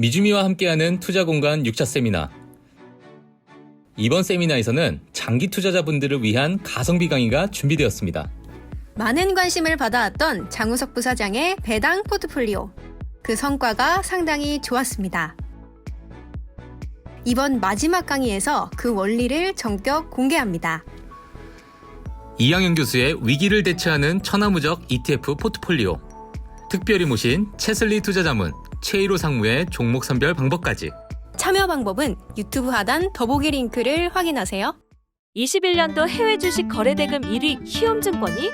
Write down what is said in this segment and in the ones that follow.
미주미와 함께하는 투자공간 6차 세미나. 이번 세미나에서는 장기 투자자분들을 위한 가성비 강의가 준비되었습니다. 많은 관심을 받아왔던 장우석 부사장의 배당 포트폴리오. 그 성과가 상당히 좋았습니다. 이번 마지막 강의에서 그 원리를 전격 공개합니다. 이양현 교수의 위기를 대처하는 천하무적 ETF 포트폴리오. 특별히 모신 채슬리 투자자문, 최일호 상무의 종목 선별 방법까지. 참여 방법은 유튜브 하단 더보기 링크를 확인하세요. 21년도 해외 주식 거래대금 1위 희움증권이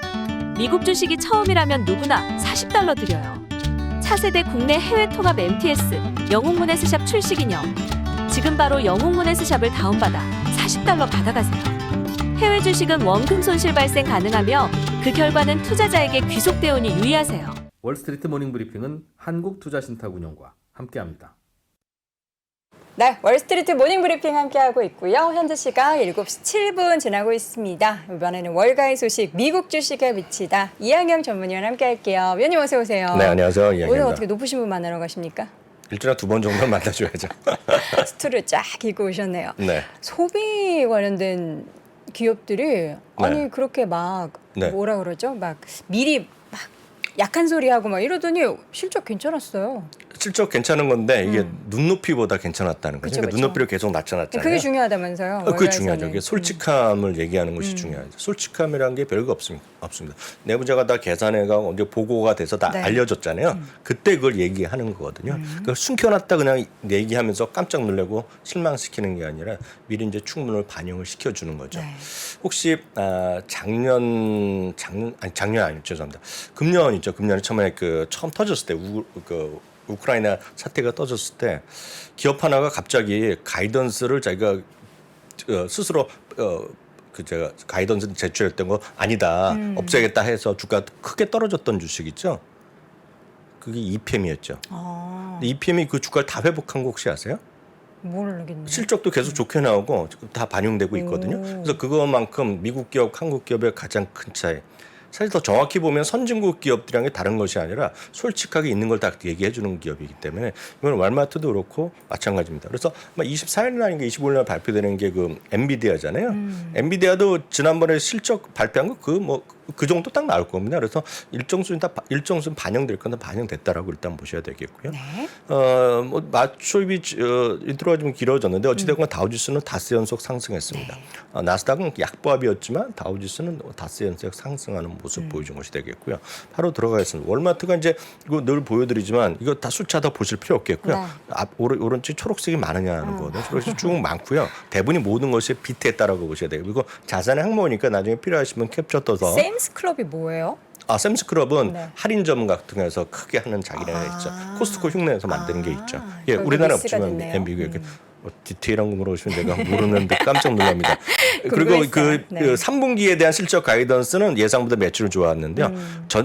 미국 주식이 처음이라면 누구나 $40 드려요. 차세대 국내 해외 통합 MTS 영웅문에스샵 출시 기념. 지금 바로 영웅문에스샵을 다운받아 $40 받아가세요. 해외 주식은 원금 손실 발생 가능하며 그 결과는 투자자에게 귀속되오니 유의하세요. 월스트리트 모닝 브리핑은 한국투자신탁운용과 함께합니다. 네, 월스트리트 모닝 브리핑 함께하고 있고요. 현재 시각 7시 7분 지나고 있습니다. 이번에는 월가의 소식, 미국 주식에 미치다. 이양영 전문위원 함께할게요. 위원님 어서 오세요. 네, 안녕하세요. 이양영입니다. 오늘 어떻게 높으신 분 만나러 가십니까? 일주일에 2번 정도는 만나줘야죠. 스토리를 쫙 읽고 오셨네요. 네. 소비 관련된 기업들이 아니 그렇게 막 네. 뭐라 그러죠? 막 미리 막 약한 소리 하고 막 이러더니 실적 괜찮았어요. 실적 괜찮은 건데 이게 눈높이보다 괜찮았다는 거죠. 그쵸, 그러니까 그쵸. 눈높이를 계속 낮춰놨잖아요. 그게 중요하다면서요. 그게 월가에서는. 중요하죠. 그게 솔직함을 얘기하는 것이 중요하죠. 솔직함이라는 게 별거 없습니다. 내부자가 다 계산해가고 이제 보고가 돼서 다 네. 알려줬잖아요. 그때 그걸 얘기하는 거거든요. 그걸 숨겨놨다 그냥 얘기하면서 깜짝 놀라고 실망시키는 게 아니라 미리 이제 충분히 반영을 시켜주는 거죠. 네. 혹시 작년 아니 죄송합니다. 금년 있죠. 금년에 처음에 처음 터졌을 때 우크라이나 사태가 터졌을 때 기업 하나가 갑자기 가이던스를 자기가 스스로 제가 가이던스 제출했던 거 아니다 없애겠다 해서 주가 크게 떨어졌던 주식 있죠. 그게 EPM이었죠. EPM이 그 주가를 다 회복한 거 혹시 아세요? 모르겠네요. 실적도 계속 좋게 나오고 다 반영되고 있거든요. 그래서 그것만큼 미국 기업, 한국 기업의 가장 큰 차이. 사실 더 정확히 보면 선진국 기업들이랑 게 다른 것이 아니라 솔직하게 있는 걸 다 얘기해 주는 기업이기 때문에 이건 월마트도 그렇고 마찬가지입니다. 그래서 24일 날인가 25일 날 발표되는 게 그 엔비디아잖아요. 엔비디아도 지난번에 실적 발표한 거 그 정도 딱 나올 겁니다. 그래서 일정 수준 반영될 건데 반영됐다라고 일단 보셔야 되겠고요. 네. 마초입이 인트로가 좀 길어졌는데 어찌됐건 다우지수는 닷새 연속 상승했습니다. 나스닥은 약보합이었지만 다우지수는 닷새 연속 상승하는 모습 보여준 것이 되겠고요. 바로 들어가겠습니다. 월마트가 이제 이거 늘 보여드리지만 이거 다 숫자 다 보실 필요 없겠고요. 네. 오른쪽 초록색이 많으냐 하는 거거든요. 초록색이 쭉 많고요. 대부분이 모든 것이 비트했다라고 보셔야 되고 그리고 자산의 항목이니까 나중에 필요하시면 캡처 떠서 샘스클럽이 뭐예요? 샘스클럽은 네. 할인점 같은 데서 크게 하는 자기네가 있죠. 코스트코 흉내내서 만드는 게 있죠. 예, 결국 우리나라 미스가 없지만 됐네요. 미국에 이렇게 디테일한 거 물어보시면 내가 모르는데 깜짝 놀랍니다. 그리고 네. 3분기에 대한 실적 가이던스는 예상보다 매출은 좋았는데요.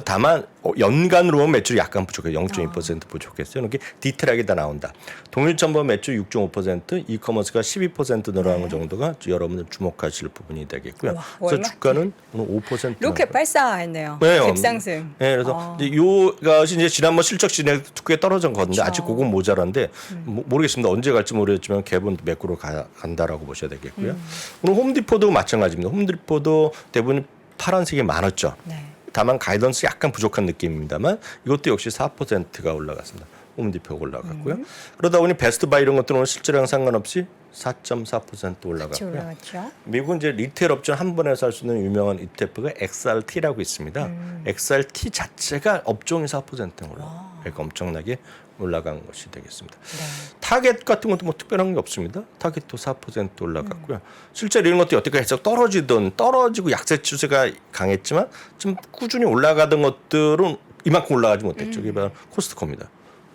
다만 연간으로 보면 매출이 약간 부족해요. 0.2% 부족했어요. 이렇게 디테일하게 다 나온다. 동일점법 매출 6.5%, 이커머스가 12% 늘어난 정도가 여러분들 주목하실 부분이 되겠고요. 와, 그래서 월마트. 주가는 오늘 5%. 로켓 발사했네요. 네, 급상승. 네, 그래서 이제 요것이 이제 지난번 실적 진행 크게 떨어진 건데 아직 그건 모자란데 모르겠습니다. 언제 갈지 모르겠지만 개분 매꾸로 간다라고 보셔야 되겠고요. 오늘 홈디포도 마찬가지입니다. 홈디포도 대부분 파란색이 많았죠. 네. 다만 가이던스 약간 부족한 느낌입니다만 이것도 역시 4%가 올라갔습니다. 홈디포가 올라갔고요. 그러다 보니 베스트바이 이런 것들은 오늘 실제랑 상관없이 4.4% 같이 올라갔고요. 올라갔죠. 미국은 이제 리테일 업종 한 번에 살 수 있는 유명한 ETF가 XRT라고 있습니다. XRT 자체가 업종이 4% 올라. 그러니까 엄청나게 올라간 것이 되겠습니다. 네. 타겟 같은 것도 뭐 특별한 게 없습니다. 타겟도 4% 올라갔고요. 실제로 이런 것도 어떻게 해서 떨어지고 약세 추세가 강했지만 좀 꾸준히 올라가던 것들은 이만큼 올라가지 못했죠. 이게 바로 코스트코입니다.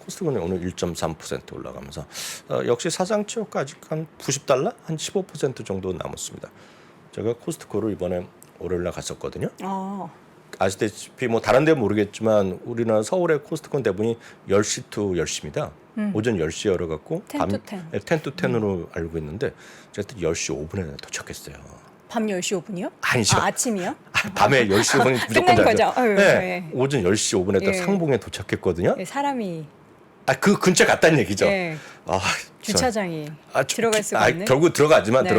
코스트코는 오늘 1.3% 올라가면서 역시 사상 최고까지 한 $90 한 15% 정도 남았습니다. 제가 코스트코를 이번에 월요일 날 갔었거든요. 아시다시피 뭐 다른 데는 모르겠지만 우리나라 서울의 코스트코 대부분이 10시 to 10시입니다. 오전 10시에 열어갖고 10 to 10. 10 to 10으로 알고 있는데 제가 10시 5분에 도착했어요. 밤 10시 5분이요? 아니죠. 아침이요? 밤에 10시 5분이 무조건 끝난 자죠. 거죠. 네. 오전 10시 5분에 딱 예. 상봉에 도착했거든요. 사람이 그 근처 갔다는 얘기죠. 네. 아, 주차장이 들어갈 수가 있는. 결국 들어가지만 네.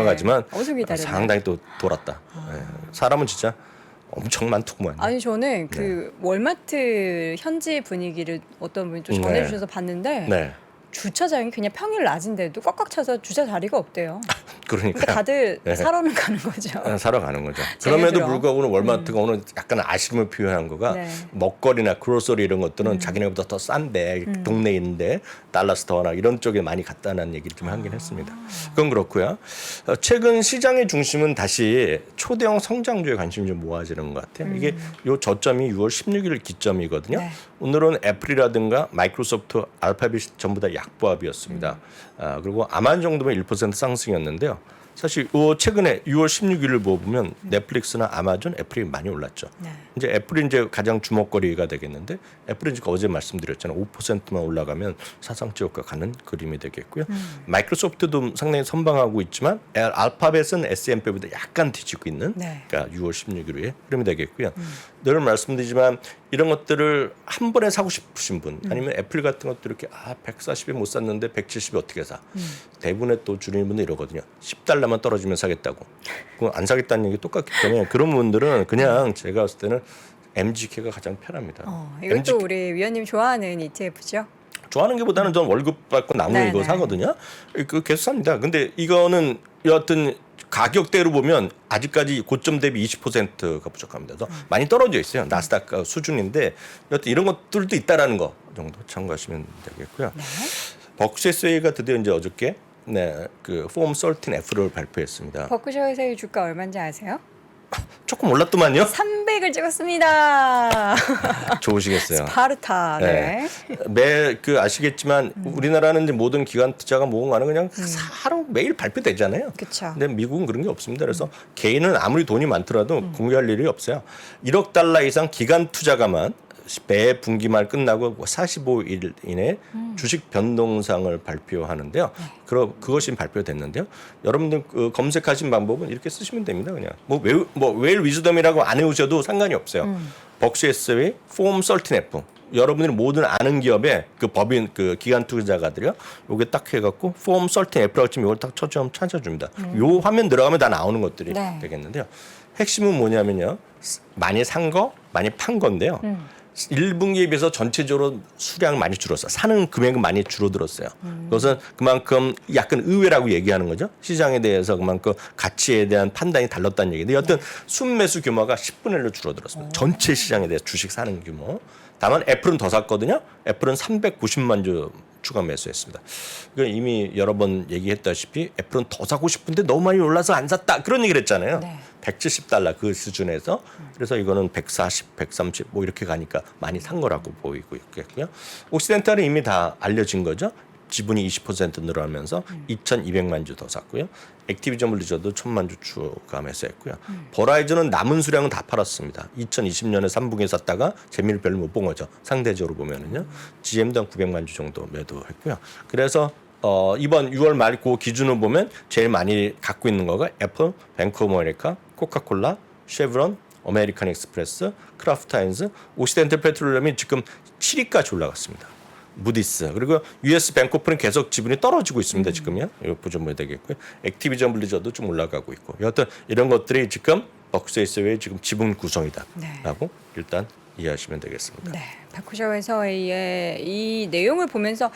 엄청 기다렸네. 상당히 또 돌았다. 네. 사람은 진짜 엄청 많더구만. 아니 저는 네. 그 월마트 현지 분위기를 어떤 분이 또 전해주셔서 봤는데 네. 주차장이 그냥 평일 낮인데도 꽉꽉 차서 주차 자리가 없대요. 그러니까 그러니까 다들 네. 사러는 가는 거죠. 사러 가는 거죠. 제일 그럼에도 들어. 불구하고 오늘 월마트가 오늘 약간 아쉬움을 표현한 거가 네. 먹거리나 그로서리 이런 것들은 자기네보다 더 싼데 동네에 있는데 달라스터어나 이런 쪽에 많이 갔다는 얘기를 좀 하긴 했습니다. 그건 그렇고요. 최근 시장의 중심은 다시 초대형 성장주에 관심이 좀 모아지는 것 같아요. 이게 요 저점이 6월 16일 기점이거든요. 네. 오늘은 애플이라든가 마이크로소프트, 알파벳이 전부 다 약보합이었습니다. 그리고 아마존 정도면 1% 상승이었는데요. 사실 최근에 6월 16일을 보면 넷플릭스나 아마존, 애플이 많이 올랐죠. 네. 이제 애플이 이제 가장 주목거리가 되겠는데 애플은 지금 어제 말씀드렸잖아요. 5%만 올라가면 사상치 효과 가는 그림이 되겠고요. 마이크로소프트도 상당히 선방하고 있지만 알파벳은 S&P보다 약간 뒤지고 있는 네. 그러니까 6월 16일에 흐름이 되겠고요. 늘 말씀드리지만 이런 것들을 한 번에 사고 싶으신 분 아니면 애플 같은 것도 이렇게 140에 못 샀는데 170에 어떻게 사? 대부분의 또 주는 분들 이러거든요. $10만 떨어지면 사겠다고. 그럼 안 사겠다는 얘기 똑같기 때문에 그런 분들은 그냥 제가 봤을 때는 MGK가 가장 편합니다. 이것도 우리 위원님 좋아하는 ETF죠? 좋아하는 게보다는 전 월급 받고 남은 네, 이거 네. 사거든요. 그 계속 삽니다. 근데 이거는 여하튼 가격대로 보면 아직까지 고점 대비 20%가 부족합니다. 그래서 많이 떨어져 있어요. 나스닥 수준인데 여하튼 이런 것들도 있다라는 거 정도 참고하시면 되겠고요. 네. 버크셔스웨이가 드디어 이제 어저께 그 폼 13F를 발표했습니다. 버크셔스웨이 주가 얼마인지 아세요? 조금 올랐더만요. 300을 찍었습니다. 좋으시겠어요. 스파르타. 네. 아시겠지만 우리나라는 이제 모든 기관 투자가 모은가는 그냥 하루 매일 발표되잖아요. 그쵸. 근데 미국은 그런 게 없습니다. 그래서 개인은 아무리 돈이 많더라도 공개할 일이 없어요. 1억 달러 이상 기관 투자가만 매 분기말 끝나고 45일 이내 주식 변동상을 발표하는데요. 그것이 발표됐는데요. 여러분들 검색하신 방법은 이렇게 쓰시면 됩니다. 그냥 웰 위즈덤이라고 안 해오셔도 상관이 없어요. 버크셔스웨이 폼 13F. 여러분들이 모든 아는 기업의 그 법인 그 기관 투자가들이요. 요게 딱 해갖고 폼 13F라고 치면 이걸 딱 찾아줍니다. 요 화면 들어가면 다 나오는 것들이 네. 되겠는데요. 핵심은 뭐냐면요. 많이 산 거, 많이 판 건데요. 1분기에 비해서 전체적으로 수량을 많이 줄었어요. 사는 금액은 많이 줄어들었어요. 그것은 그만큼 약간 의외라고 얘기하는 거죠. 시장에 대해서 그만큼 가치에 대한 판단이 달랐다는 얘기인데 여튼 순매수 규모가 10분의 1로 줄어들었습니다. 전체 시장에 대해서 주식 사는 규모. 다만 애플은 더 샀거든요. 애플은 390만 주 추가 매수했습니다. 이미 여러 번 얘기했다시피 애플은 더 사고 싶은데 너무 많이 올라서 안 샀다. 그런 얘기를 했잖아요. 네. $170 그 수준에서 그래서 이거는 140, 130 뭐 이렇게 가니까 많이 산 거라고 보이고 있겠고요. 옥시덴탈은 이미 다 알려진 거죠. 지분이 20% 늘어나면서 2,200만 주 더 샀고요. 액티비전 블리자드 1,000만 주 추가 매수했고요. 버라이즌은 남은 수량은 다 팔았습니다. 2020년에 3분기에 샀다가 재미를 별로 못 본 거죠. 상대적으로 보면은요. GM도 한 900만 주 정도 매도했고요. 그래서 이번 6월 말 그 기준을 보면 제일 많이 갖고 있는 거가 애플, 뱅크 오브 아메리카, 코카콜라, 쉐브론, 아메리칸 익스프레스, 크라프트하인즈, 옥시덴탈 페트롤리움이 지금 7위까지 올라갔습니다. 무디스 그리고 US 뱅코프는 계속 지분이 떨어지고 있습니다. 지금요. 이거 보시면 되겠고요. 액티비전 블리자드도 좀 올라가고 있고. 여하튼 이런 것들이 지금 버크셔스웨이 지금 지분 구성이다라고 일단 이해하시면 되겠습니다. 네, 버크셔스웨이의 이 내용을 보면서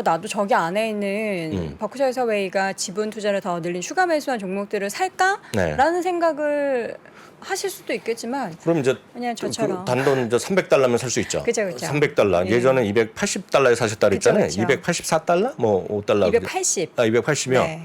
나도 저기 안에 있는 버크셔스웨이가 지분 투자를 더 늘린 추가 매수한 종목들을 살까라는 생각을 하실 수도 있겠지만 그럼 이제 그냥 저처럼 단돈 이제 $300면 살 수 있죠. 그죠. $300. 예. 예전에 $280에 사셨다 그랬잖아요. 그쵸. 284달러? 뭐 $5. 280. 280이요. 네.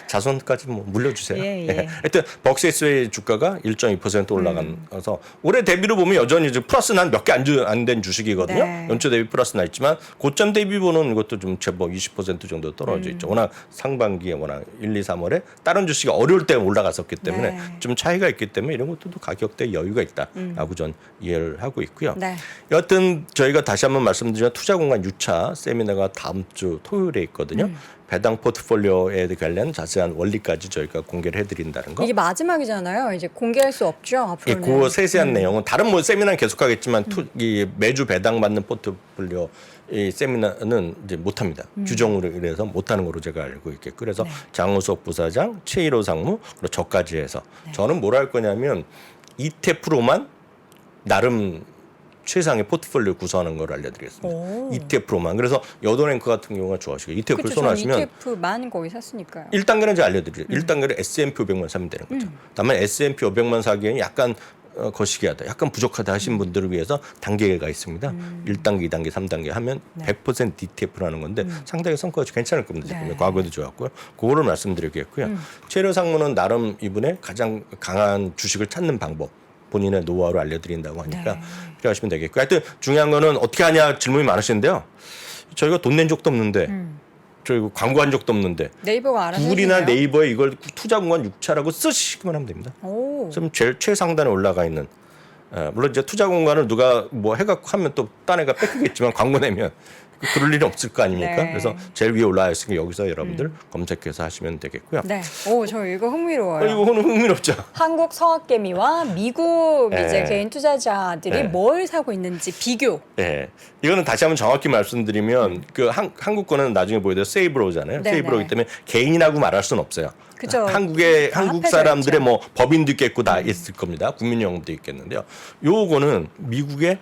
자손까지 뭐 물려주세요. 예. 하여튼 버크셔스웨이 주가가 1.2% 올라가서 올해 대비로 보면 여전히 이제 플러스 난 몇 개 안 된 주식이거든요. 네. 연초 대비 플러스 나 있지만 고점 대비 보는 이것도 좀 제법 20% 정도 떨어져 있죠. 워낙 상반기에 워낙 1, 2, 3월에 다른 주식이 어려울 때 올라갔었기 때문에 네. 좀 차이가 있기 때문에 이런 것들도 가격대 여유가 있다라고 전 이해를 하고 있고요. 네. 여하튼 저희가 다시 한번 말씀드리면 투자공간 6차 세미나가 다음 주 토요일에 있거든요. 배당 포트폴리오에 관련 자세한 원리까지 저희가 공개를 해드린다는 거. 이게 마지막이잖아요. 이제 공개할 수 없죠. 예, 앞으로는. 그 세세한 내용은 다른 뭐 세미나는 계속하겠지만 이 매주 배당받는 포트폴리오 이 세미나는 이제 못합니다. 규정으로 이래서 못하는 걸로 제가 알고 있겠고 그래서 장우석 부사장, 최일호 상무 그리고 저까지 해서 저는 뭘 할 거냐면 ETF로만 나름 최상의 포트폴리오 구성하는 걸 알려드리겠습니다. ETF로만. 그래서 여도랭크 같은 경우가 좋아하시고 ETF를 그렇죠. 선호하시면 ETF만 거의 샀으니까요. 1단계는 제가 알려드리죠. 1단계를 S&P 500만 사면 되는 거죠. 다만 S&P 500만 사기에는 약간 거시기하다, 약간 부족하다 하신 분들을 위해서 단계가 있습니다. 1단계, 2단계, 3단계 하면 100% ETF라는 건데 상당히 성과가 괜찮을 겁니다. 지금 과거에도 좋았고요. 그거를 말씀드리겠고요. 최일호 상무는 나름 이분의 가장 강한 주식을 찾는 방법 본인의 노하우를 알려드린다고 하니까 필요하시면 되겠고요. 하여튼 중요한 거는 어떻게 하냐 질문이 많으신데요. 저희가 돈 낸 적도 없는데 저희 광고한 적도 없는데 네이버가 알아서 구글이나 해주네요. 네이버에 이걸 투자공간 6차라고 쓰시기만 하면 됩니다. 오. 좀 제일 최상단에 올라가 있는 물론 이제 투자공간을 누가 뭐 해갖고 하면 또 딴 애가 뺏기겠지만 광고 내면 그럴 일은 없을 거 아닙니까? 네. 그래서 제일 위에 올라와 있으니까 여기서 여러분들 검색해서 하시면 되겠고요. 네. 오, 저 이거 흥미로워요. 이거는 흥미롭죠. 한국 서학개미와 미국 이제 네. 개인 투자자들이 네. 뭘 사고 있는지 비교. 예, 이거는 다시 한번 정확히 말씀드리면 그 한국 거는 나중에 보여도 세이브로잖아요. 네, 세이브로기 네. 때문에 개인이라고 말할 수는 없어요. 그죠. 한국의 다 한국 합해져 사람들의 있죠. 뭐 법인도 있겠고 다 있을 겁니다. 국민연금도 있겠는데요. 요거는 미국의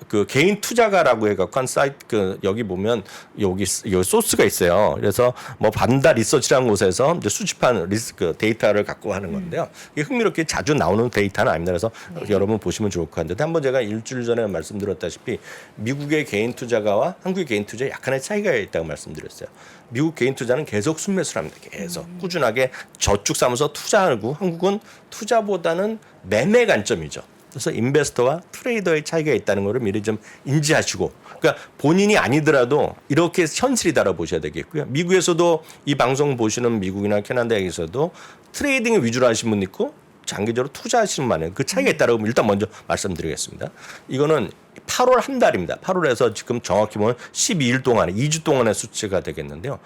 그 개인 투자가라고 해갖고 한 사이트 그 여기 보면 여기 소스가 있어요. 그래서 뭐 반다 리서치라는 곳에서 이제 수집한 그 데이터를 갖고 하는 건데요. 이게 흥미롭게 자주 나오는 데이터는 아닙니다. 그래서 여러분 보시면 좋을 것 같은데 한번 제가 일주일 전에 말씀드렸다시피 미국의 개인 투자가와 한국의 개인 투자에 약간의 차이가 있다고 말씀드렸어요. 미국 개인 투자는 계속 순매수를 합니다. 계속 꾸준하게 저축 삼아서 투자하고 한국은 투자보다는 매매 관점이죠. 그래서 인베스터와 트레이더의 차이가 있다는 것을 미리 좀 인지하시고 그러니까 본인이 아니더라도 이렇게 현실이 달아보셔야 되겠고요. 미국에서도 이 방송 보시는 미국이나 캐나다에서도 트레이딩을 위주로 하시는 분 있고 장기적으로 투자하시는 분은 그 차이가 있다고 일단 먼저 말씀드리겠습니다. 이거는 8월 한 달입니다. 8월에서 지금 정확히 보면 12일 동안에 2주 동안의 수치가 되겠는데요.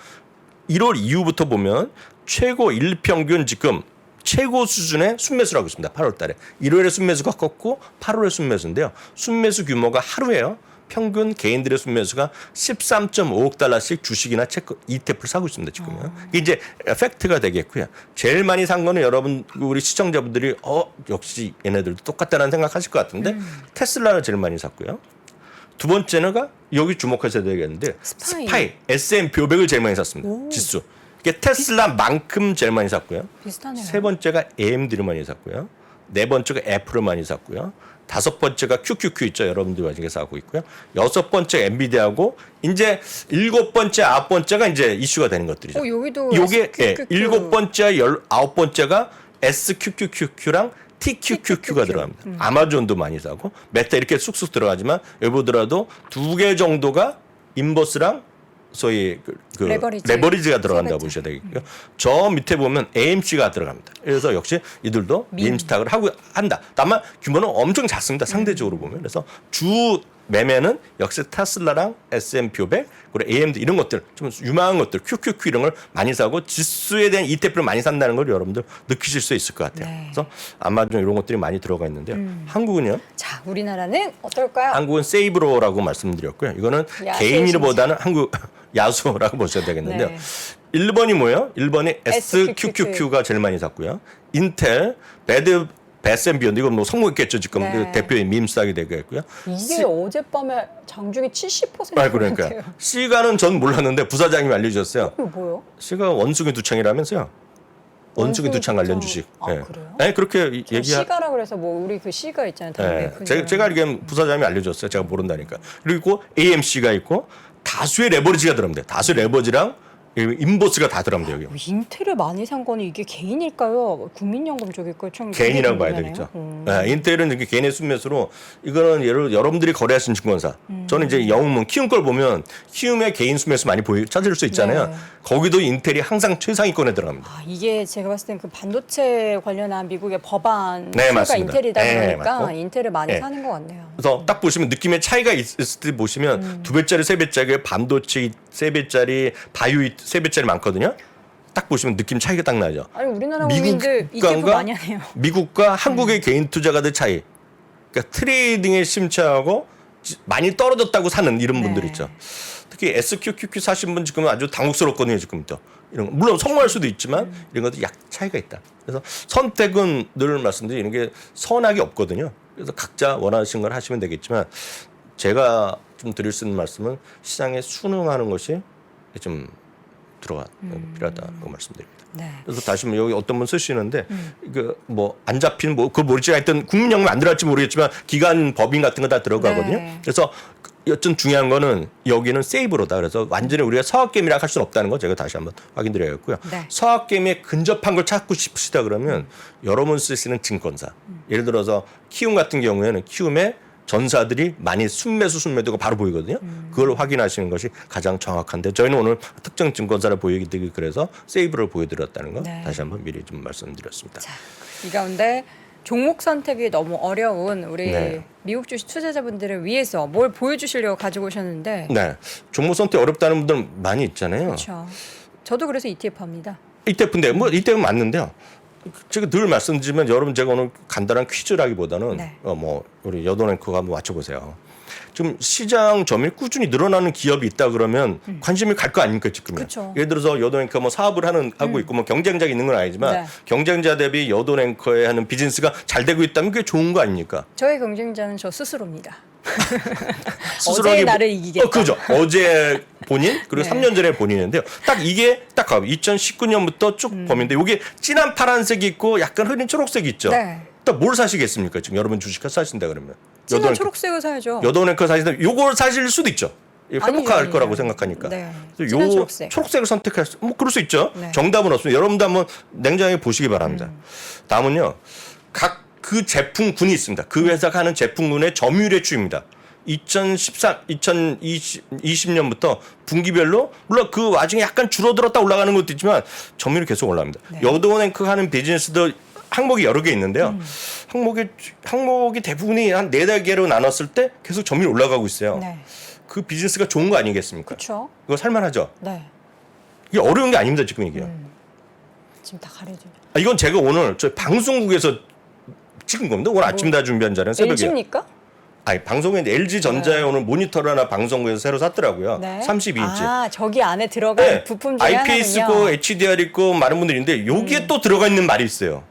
1월 이후부터 보면 최고 일평균 지금 최고 수준의 순매수를 하고 있습니다. 8월 달에. 1월에 순매수가 컸고 8월에 순매수인데요. 순매수 규모가 하루에요. 평균 개인들의 순매수가 13.5억 달러씩 주식이나 체크 ETF를 사고 있습니다. 지금요. 이게 이제 팩트가 되겠고요. 제일 많이 산 거는 여러분 우리 시청자분들이 역시 얘네들도 똑같다는 생각하실 것 같은데 테슬라를 제일 많이 샀고요. 두 번째는가 여기 주목하셔야 되겠는데 스파이 S&P 500을 제일 많이 샀습니다. 지수. 이게 테슬라만큼 제일 많이 샀고요. 비슷하네요. 세 번째가 AMD를 많이 샀고요. 네 번째가 애플을 많이 샀고요. 다섯 번째가 QQQ 있죠. 여러분들 와중에 사고 있고요. 여섯 번째 엔비디아고 이제 일곱 번째, 아홉 번째가 이제 이슈가 되는 것들이죠. 여기도 요게 SQQQ. 일곱 번째, 아홉 번째가 SQQQ랑 TQQQ가 들어갑니다. 아마존도 많이 사고 메타 이렇게 쑥쑥 들어가지만 여기 보더라도 두 개 정도가 인버스랑 소위 그 레버리지가 들어간다고 보셔야 되겠고요. 저 밑에 보면 AMC가 들어갑니다. 그래서 역시 이들도 밈스탁을 하고 한다. 다만 규모는 엄청 작습니다. 상대적으로 보면. 그래서 주 매매는 역시 테슬라랑 S&P 500 그리고 AMD 이런 것들 좀 유망한 것들 QQQ 이런 걸 많이 사고 지수에 대한 ETF를 많이 산다는 걸 여러분들 느끼실 수 있을 것 같아요. 네. 그래서 아마존 이런 것들이 많이 들어가 있는데요. 한국은요. 자, 우리나라는 어떨까요? 한국은 세이브로라고 말씀드렸고요. 이거는 야수의 개인이보다는 한국 야수라고 보셔야 되겠는데요. 네. 1번이 뭐예요? 1번이 SQQQ가 제일 많이 샀고요. 인텔, 베스앤비욘드 이건 뭐 성공했겠죠. 지금 네. 대표인 밈스닥이 되겠고요. 이게 어젯밤에 장중에 70% 아, 그러니까요. C가는 전 몰랐는데 부사장님이 알려주셨어요. 이거 뭐예요? C가 원숭이 두창이라면서요. 원숭이 두창 관련 주식. 아, 예. 그래요? 네, 그렇게 얘기하. 시가라 그래서 뭐 우리 그 시가 있잖아요. 네. 제가 알기엔 부사장님이 알려줬어요. 제가 모른다니까. 그리고 AMC가 있고 다수의 레버리지가 들어갑니다. 다수의 레버리지랑 인버스가 다 들어갑니다. 여기. 인텔을 많이 산 거는 이게 개인일까요? 국민연금 쪽일까요? 좀 개인이라고 봐야 궁금하네요. 되겠죠. 네, 인텔은 이렇게 개인의 순매수로 이거는 여러분들이 거래하신 증권사. 저는 이제 영웅문 키움 걸 보면 키움의 개인 순매수 많이 찾을 수 있잖아요. 네. 거기도 인텔이 항상 최상위권에 들어갑니다. 아, 이게 제가 봤을 땐 그 반도체 관련한 미국의 법안 네, 수가 맞습니다. 인텔이다 네, 보니까 맞고. 인텔을 많이 네. 사는 것 같네요. 그래서 딱 보시면 느낌의 차이가 있을 때 보시면 두 배짜리 세 배짜리 반도체 3배짜리 바이오 3배짜리 많거든요. 딱 보시면 느낌 차이가 딱 나죠. 아니 우리나라 국민들 ETF 많이 하네요. 미국과 한국의 개인 투자가들 차이. 그러니까 트레이딩에 심취하고 많이 떨어졌다고 사는 이런 분들 네. 있죠. 특히 SQQQ 사신 분 지금 아주 당혹스럽거든요. 지금부터. 이런 거. 물론 성공할 수도 있지만 이런 것도 약 차이가 있다. 그래서 선택은 늘 말씀드린 게 선악이 없거든요. 그래서 각자 원하시는 걸 하시면 되겠지만 제가 좀 드릴 수 있는 말씀은 시장에 순응하는 것이 좀 필요하다고 말씀드립니다. 네. 그래서 다시 한번 여기 어떤 분 쓰시는데 그 뭐 안 잡힌 뭐 그걸 모르지 하여튼 국민연금 안 들어갈지 모르겠지만 기간 법인 같은 거 다 들어가거든요. 네. 그래서 여튼 중요한 거는 여기는 세이브로다. 그래서 완전히 우리가 서학개미라 할 수는 없다는 거 제가 다시 한번 확인드려야겠고요. 네. 서학개미에 근접한 걸 찾고 싶으시다 그러면 여러분 쓰시는 증권사. 예를 들어서 키움 같은 경우에는 키움에 전사들이 많이 순매도가 바로 보이거든요. 그걸 확인하시는 것이 가장 정확한데 저희는 오늘 특정 증권사를 보여드리기 그래서 세이브를 보여드렸다는 거 네. 다시 한번 미리 좀 말씀드렸습니다. 자, 이 가운데 종목 선택이 너무 어려운 우리 네. 미국 주식 투자자분들을 위해서 뭘 보여주시려고 가지고 오셨는데 네, 종목 선택 어렵다는 분들 많이 있잖아요. 그렇죠. 저도 그래서 ETF 합니다. 이때인데 뭐 이때는 맞는데요. 제가 늘 말씀드리면 여러분 제가 오늘 간단한 퀴즈라기보다는 네. 뭐 우리 여돈 앵커가 한번 맞춰보세요. 지금 시장 점유율 꾸준히 늘어나는 기업이 있다 그러면 관심이 갈 거 아닙니까 지금은. 그쵸. 예를 들어서 여돈 앵커 뭐 사업을 하고 있고 뭐 경쟁자가 있는 건 아니지만 네. 경쟁자 대비 여돈 앵커의 하는 비즈니스가 잘 되고 있다면 그게 좋은 거 아닙니까? 저의 경쟁자는 저 스스로입니다. 스스로에게 어제의 나를 이기겠다. 그죠. 어제 본인 그리고 네. 3년 전에 본인인데요. 딱 이게 딱 2019년부터 쭉 범인데 이게 진한 파란색이 있고 약간 흐린 초록색이 있죠. 네. 딱 뭘 사시겠습니까? 지금 여러분 주식을 사신다 그러면. 진한 초록색을 사야죠. 여돈 앵커 사신다. 요걸 사실 수도 있죠. 회복할 아니죠. 거라고 생각하니까. 네. 그래서 진한 요 초록색. 초록색을 선택할 수, 뭐 그럴 수 있죠. 네. 정답은 없습니다. 여러분도 한번 냉정하게 보시기 바랍니다. 다음은요. 각 그 제품군이 있습니다. 그 회사가 하는 제품군의 점유율의 추입니다. 2020년부터 분기별로 물론 그 와중에 약간 줄어들었다 올라가는 것도 있지만 점유율이 계속 올라갑니다. 네. 여돈앵커 하는 비즈니스도 항목이 여러 개 있는데요. 항목이 대부분이 한 4개로 나눴을 때 계속 점유율이 올라가고 있어요. 네. 그 비즈니스가 좋은 거 아니겠습니까? 그렇죠. 이거 살만하죠. 네. 이게 어려운 게 아닙니다. 지금 이게요. 지금 다 가려줘요. 이건 제가 오늘 저희 방송국에서 찍은 겁니다. 오늘 아침 다 준비한 자리는 새벽에. LG입니까? 아니 방송에 LG 전자에 오늘 모니터를 하나 방송국에서 새로 샀더라고요. 네. 32인치. 아, 저기 안에 들어간 부품 중에 IPS 하나군요. 있고 HDR 있고 많은 분들이 있는데 여기에 또 들어가 있는 말이 있어요.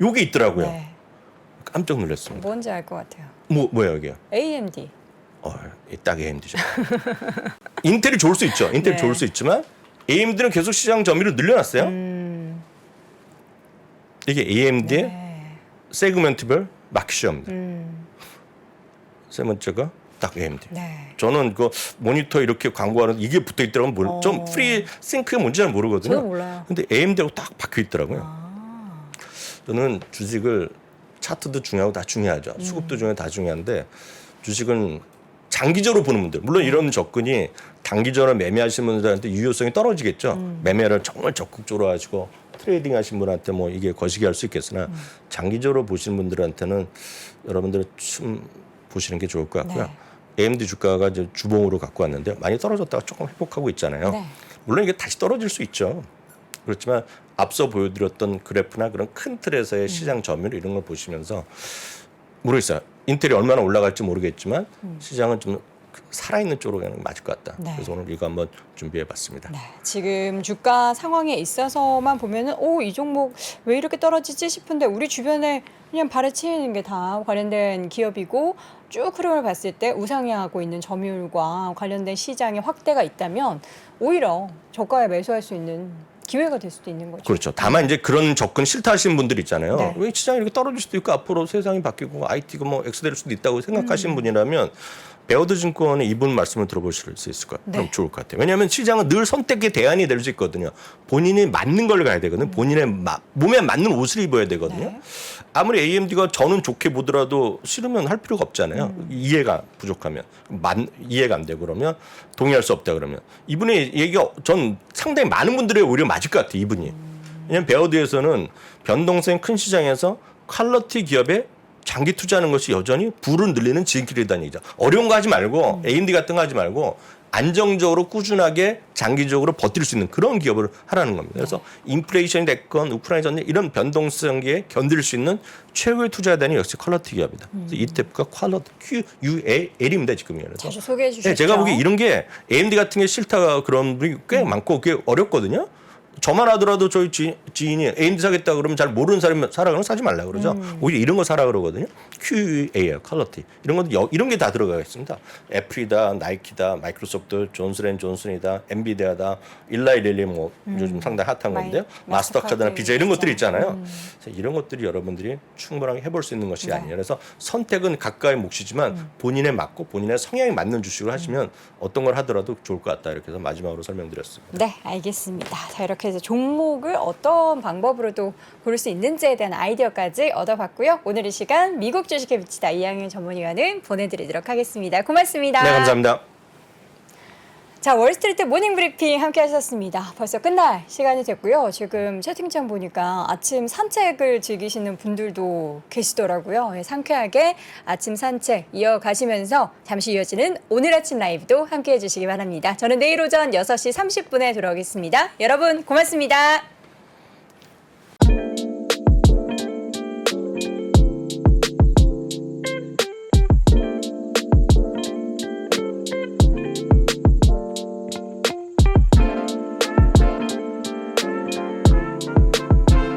요게 있더라고요. 네. 깜짝 놀랐습니다. 뭔지 알 것 같아요. 뭐야 이게? AMD. 딱 AMD죠. 인텔이 좋을 수 있죠. 인텔이 네. 좋을 수 있지만 AMD는 계속 시장 점유율을 늘려놨어요. 이게 AMD의 네. 세그멘트별 마켓시어입니다. 세 번째가 딱 AMD. 네. 저는 그 모니터 이렇게 광고하는 이게 붙어 있더라고요. 좀 프리 싱크가 뭔지 잘 모르거든요. 저도 몰라요. 근데 AMD하고 딱 박혀 있더라고요. 저는 주식을 차트도 중요하고 다 중요하죠. 수급도 중요하고 다 중요한데 주식은 장기적으로 보는 분들 물론 이런 접근이 단기적으로 매매하시는 분들한테 유효성이 떨어지겠죠. 매매를 정말 적극적으로 하시고 트레이딩 하신 분한테 뭐 이게 거시기 할 수 있겠으나 장기적으로 보시는 분들한테는 여러분들은 좀 보시는 게 좋을 것 같고요. 네. AMD 주가가 이제 주봉으로 갖고 왔는데 많이 떨어졌다가 조금 회복하고 있잖아요. 네. 물론 이게 다시 떨어질 수 있죠. 그렇지만 앞서 보여드렸던 그래프나 그런 큰 틀에서의 시장 점유율 이런 걸 보시면서 모르겠어요. 인텔이 얼마나 올라갈지 모르겠지만 시장은 좀 살아있는 쪽으로 가는 게 맞을 것 같다. 네. 그래서 오늘 이거 한번 준비해봤습니다. 네, 지금 주가 상황에 있어서만 보면은 이 종목 왜 이렇게 떨어지지 싶은데 우리 주변에 그냥 발에 치이는 게 다 관련된 기업이고 쭉 흐름을 봤을 때 우상향하고 있는 점유율과 관련된 시장의 확대가 있다면 오히려 저가에 매수할 수 있는 기회가 될 수도 있는 거죠. 그렇죠. 다만 이제 그런 접근 싫다 하시는 분들 있잖아요. 네. 왜 시장이 이렇게 떨어질 수도 있고 앞으로 세상이 바뀌고 IT가 뭐 X될 수도 있다고 생각하시는 분이라면 베어드 증권의 이분 말씀을 들어보실 수 있을 것 같아요. 네. 그럼 좋을 것 같아요. 왜냐하면 시장은 늘 선택의 대안이 될 수 있거든요. 본인이 맞는 걸 가야 되거든요. 본인의 몸에 맞는 옷을 입어야 되거든요. 네. 아무리 AMD가 저는 좋게 보더라도 싫으면 할 필요가 없잖아요. 이해가 부족하면 이해가 안 되고 그러면 동의할 수 없다 그러면 이분의 얘기가 전 상당히 많은 분들의 오히려 맞을 것 같아요. 이분이. 왜냐하면 베어드에서는 변동성 큰 시장에서 퀄리티 기업에 장기 투자하는 것이 여전히 부를 늘리는 지름길이라는 얘기죠. 어려운 거 하지 말고 AMD 같은 거 하지 말고 안정적으로 꾸준하게 장기적으로 버틸 수 있는 그런 기업을 하라는 겁니다. 그래서 인플레이션이 됐건 우크라이나 전쟁 이런 변동성에 견딜 수 있는 최고의 투자 대안이 역시 퀄러티 기업이다. 그래서 ETF가 퀄러티 QUAL입니다 지금요. 그래서 자주 소개해 주셨죠. 네, 제가 보기에 이런 게 AMD 같은 게 싫다 그런 분이 꽤 많고 꽤 어렵거든요. 저만 하더라도 저희 지인이 AMD 사겠다 그러면 잘 모르는 사람이 사라 그러면 사지 말라 그러죠. 오히려 이런 거 사라 그러거든요. QA예요, 퀄러티. 이런 것도 이런 게 다 들어가 있습니다. 애플이다, 나이키다, 마이크로소프트, 존슨앤존슨이다, 엔비디아다, 일라이릴리 뭐 요즘 상당히 핫한 건데요. 마스터카드나 비자 이런 것들이 있잖아요. 그래서 이런 것들이 여러분들이 충분하게 해볼 수 있는 것이 아니에요. 그래서 선택은 각가의 몫이지만 본인에 맞고 본인의 성향에 맞는 주식을 하시면 어떤 걸 하더라도 좋을 것 같다. 이렇게 해서 마지막으로 설명드렸습니다. 네, 알겠습니다. 자, 이렇게 해서 종목을 어떤 방법으로도 고를 수 있는지에 대한 아이디어까지 얻어봤고요. 오늘 이 시간 미국 주식에 미치다 이양윤 전문위원은 보내드리도록 하겠습니다. 고맙습니다. 네, 감사합니다. 자, 월스트리트 모닝 브리핑 함께 하셨습니다. 벌써 끝날 시간이 됐고요. 지금 채팅창 보니까 아침 산책을 즐기시는 분들도 계시더라고요. 네, 상쾌하게 아침 산책 이어가시면서 잠시 이어지는 오늘 아침 라이브도 함께 해주시기 바랍니다. 저는 내일 오전 6시 30분에 돌아오겠습니다. 여러분 고맙습니다.